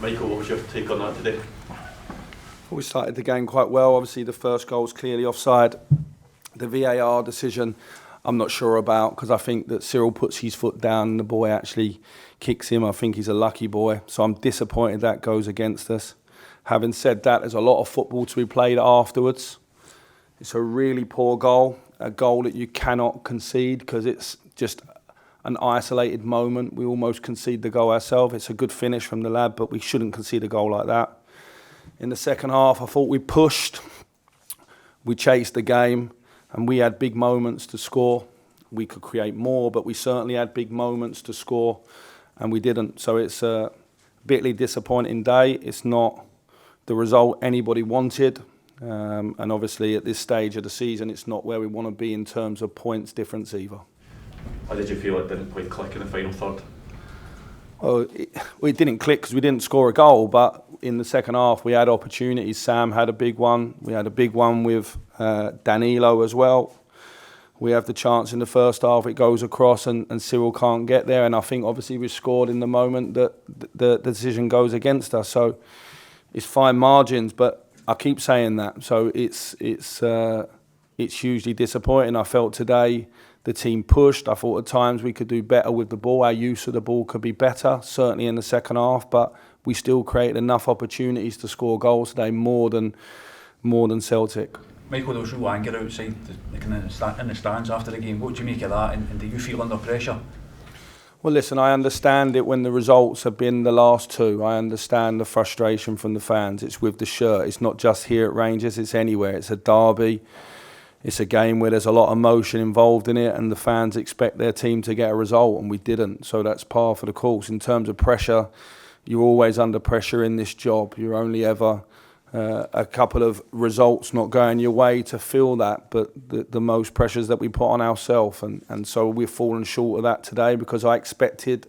Michael, what was your take on that today? We started the game quite well. Obviously, the first goal was clearly offside. The VAR decision, I'm not sure about, because I think that Cyril puts his foot down and the boy actually kicks him. I think he's a lucky boy. So I'm disappointed that goes against us. Having said that, there's a lot of football to be played afterwards. It's a really poor goal, a goal that you cannot concede because it's just an isolated moment. We almost concede the goal ourselves. It's a good finish from the lad, but we shouldn't concede a goal like that. In the second half, I thought we pushed, we chased the game, and we had big moments to score. We could create more, but we certainly had big moments to score, and we didn't. So it's a bitterly disappointing day. It's not the result anybody wanted, and obviously at this stage of the season, it's not where we want to be in terms of points difference either. How did you feel it didn't quite click in the final third? Well, it didn't click because we didn't score a goal, but in the second half we had opportunities. Sam had a big one. We had a big one with Danilo as well. We have the chance in the first half, it goes across and Cyril can't get there. And I think obviously we scored in the moment that the decision goes against us. So it's fine margins, but I keep saying that. So it's hugely disappointing. I felt today the team pushed. I thought at times we could do better with the ball. Our use of the ball could be better, certainly in the second half, but we still created enough opportunities to score goals today, more than Celtic. Michael, there was real anger outside in the stands after the game. What do you make of that, and do you feel under pressure? Well, listen, I understand it when the results have been the last two. I understand the frustration from the fans. It's with the shirt. It's not just here at Rangers, it's anywhere. It's a derby. It's a game where there's a lot of emotion involved in it and the fans expect their team to get a result and we didn't. So that's par for the course. In terms of pressure, you're always under pressure in this job. You're only ever a couple of results not going your way to feel that, but the most pressures that we put on ourselves. And so we've fallen short of that today because I expected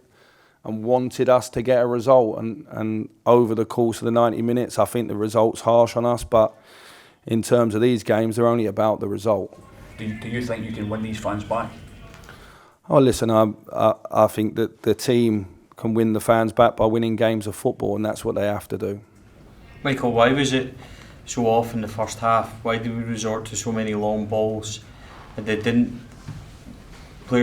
and wanted us to get a result. And over the course of the 90 minutes, I think the result's harsh on us, but in terms of these games, they're only about the result. Do you think you can win these fans back? Oh, listen, I think that the team can win the fans back by winning games of football, and that's what they have to do. Michael, why was it so off in the first half? Why did we resort to so many long balls? Players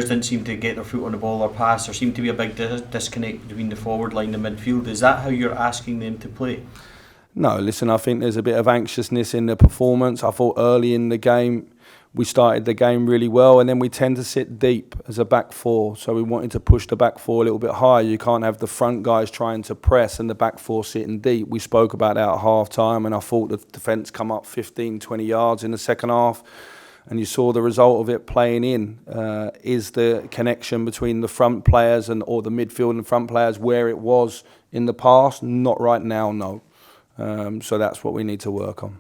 didn't seem to get their foot on the ball or pass. There seemed to be a big disconnect between the forward line and midfield. Is that how you're asking them to play? No, listen, I think there's a bit of anxiousness in the performance. I thought early in the game, we started the game really well, and then we tend to sit deep as a back four. So we wanted to push the back four a little bit higher. You can't have the front guys trying to press and the back four sitting deep. We spoke about that at half time, and I thought the defence come up 15, 20 yards in the second half. And you saw the result of it playing in. Is the connection between the front players or the midfield and front players where it was in the past? Not right now, no. So that's what we need to work on.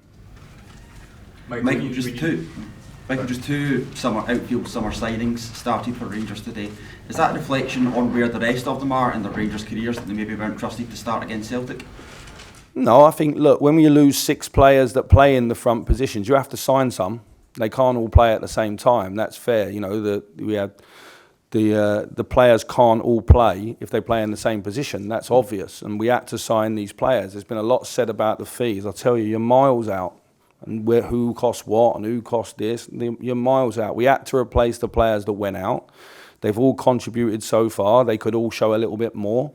Michael, just two outfield summer signings started for Rangers today. Is that a reflection on where the rest of them are in their Rangers careers, that they maybe weren't trusted to start against Celtic? No, I think, look, when you lose 6 players that play in the front positions, you have to sign some. They can't all play at the same time. That's fair. You know, the players can't all play if they play in the same position. That's obvious, and we had to sign these players. There's been a lot said about the fees. I tell you, you're miles out, and who costs what and who costs this. You're miles out. We had to replace the players that went out. They've all contributed so far. They could all show a little bit more,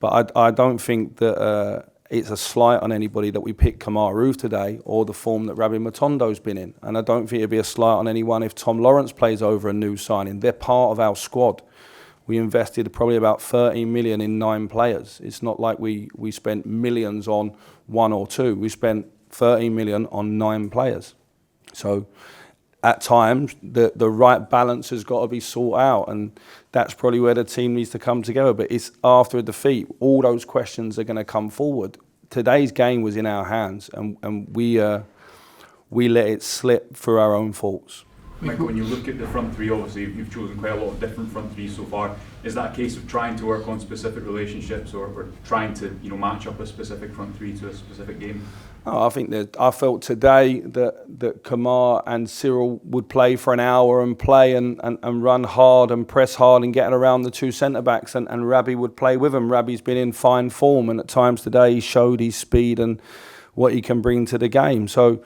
but I don't think that it's a slight on anybody that we picked Kamaru today or the form that Rabbi Matondo's been in. And I don't think it'd be a slight on anyone if Tom Lawrence plays over a new signing. They're part of our squad. We invested probably about 13 million in 9 players. It's not like we spent millions on 1 or 2. We spent 13 million on 9 players. So at times, the right balance has got to be sought out, and that's probably where the team needs to come together. But it's after a defeat, all those questions are going to come forward. Today's game was in our hands, and we let it slip through our own faults. Michael, when you look at the front three, obviously you've chosen quite a lot of different front threes so far. Is that a case of trying to work on specific relationships, or trying to match up a specific front three to a specific game? Oh, I think that I felt today that Kamar and Cyril would play for an hour and play and run hard and press hard and get around the two centre backs, and Rabbi would play with them. Rabbi's been in fine form, and at times today he showed his speed and what he can bring to the game. So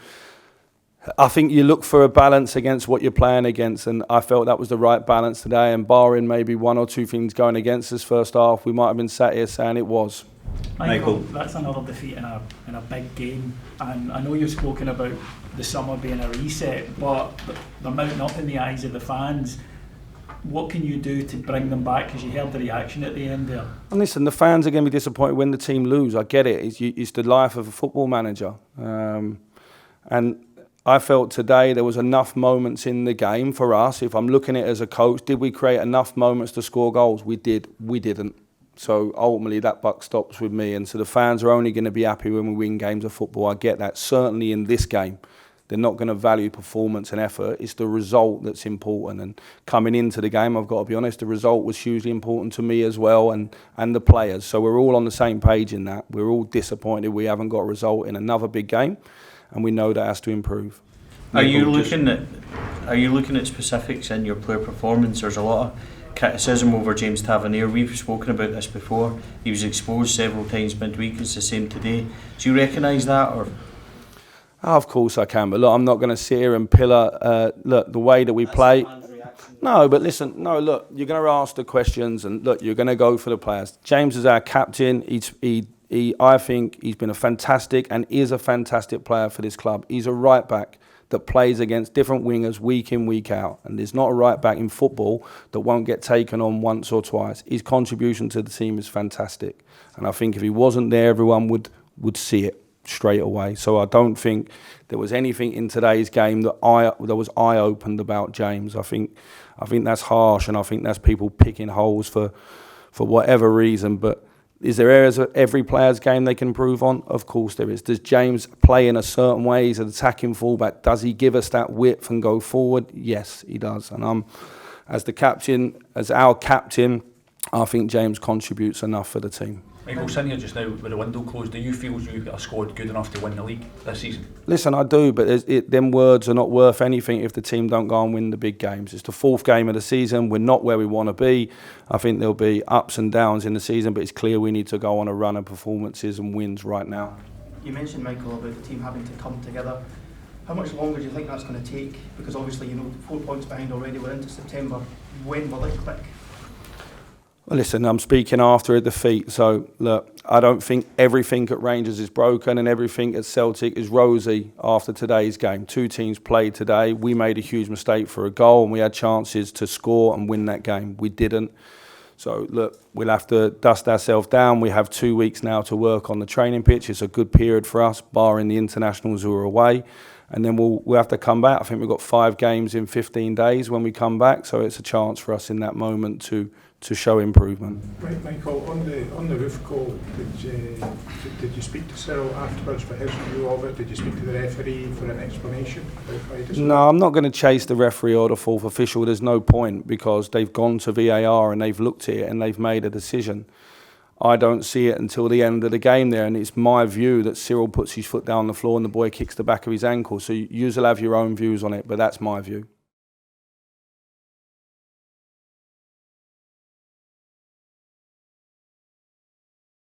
I think you look for a balance against what you're playing against, and I felt that was the right balance today. And barring maybe one or two things going against us first half, we might have been sat here saying it was. Michael, that's another defeat in a big game, and I know you've spoken about the summer being a reset, but they're mounting up in the eyes of the fans. What can you do to bring them back? Because you heard the reaction at the end there. And listen, the fans are going to be disappointed when the team lose. I get it. It's the life of a football manager, and I felt today there was enough moments in the game for us. If I'm looking at it as a coach, did we create enough moments to score goals? We did. We didn't. So ultimately that buck stops with me. And so the fans are only going to be happy when we win games of football. I get that. Certainly in this game, they're not going to value performance and effort. It's the result that's important. And coming into the game, I've got to be honest, the result was hugely important to me as well, and the players. So we're all on the same page in that. We're all disappointed we haven't got a result in another big game, and we know that has to improve. Are you looking at specifics in your player performance? There's a lot of criticism over James Tavernier. We've spoken about this before. He was exposed several times midweek. It's the same today. Do you recognise that? Or? Oh, of course I can, but look, I'm not going to sit here and pillar the way that we play. No, but listen, look, you're going to ask the questions, and look, you're going to go for the players. James is our captain. I think he's been a fantastic and is a fantastic player for this club. He's a right back that plays against different wingers week in, week out. And there's not a right back in football that won't get taken on once or twice. His contribution to the team is fantastic. And I think if he wasn't there, everyone would see it straight away. So I don't think there was anything in today's game that was eye-opened about James. I think that's harsh, and I think that's people picking holes for whatever reason. But is there areas of every player's game they can improve on? Of course there is. Does James play in a certain way? He's an attacking fullback. Does he give us that width and go forward? Yes, he does. And as our captain, I think James contributes enough for the team. Michael, sitting here just now with the window closed, do you feel you've got a squad good enough to win the league this season? Listen, I do, but them words are not worth anything if the team don't go and win the big games. It's the fourth game of the season. We're not where we want to be. I think there'll be ups and downs in the season, but it's clear we need to go on a run of performances and wins right now. You mentioned, Michael, about the team having to come together. How much longer do you think that's going to take? Because obviously, 4 points behind already. We're into September. When will it click? Well, listen, I'm speaking after a defeat, so look, I don't think everything at Rangers is broken and everything at Celtic is rosy after today's game. Two teams played today. We made a huge mistake for a goal, and we had chances to score and win that game. We didn't. So look, we'll have to dust ourselves down. We have 2 weeks now to work on the training pitch. It's a good period for us, barring the internationals who are away. And then we'll have to come back. I think we've got 5 games in 15 days when we come back, so it's a chance for us in that moment to show improvement. Right, Michael, on the roof call, did you speak to Cyril afterwards for his view of it? Did you speak to the referee for an explanation? No, I'm not going to chase the referee or the fourth official. There's no point, because they've gone to VAR and they've looked at it and they've made a decision. I don't see it until the end of the game there, and it's my view that Cyril puts his foot down the floor and the boy kicks the back of his ankle. So you'll have your own views on it, but that's my view.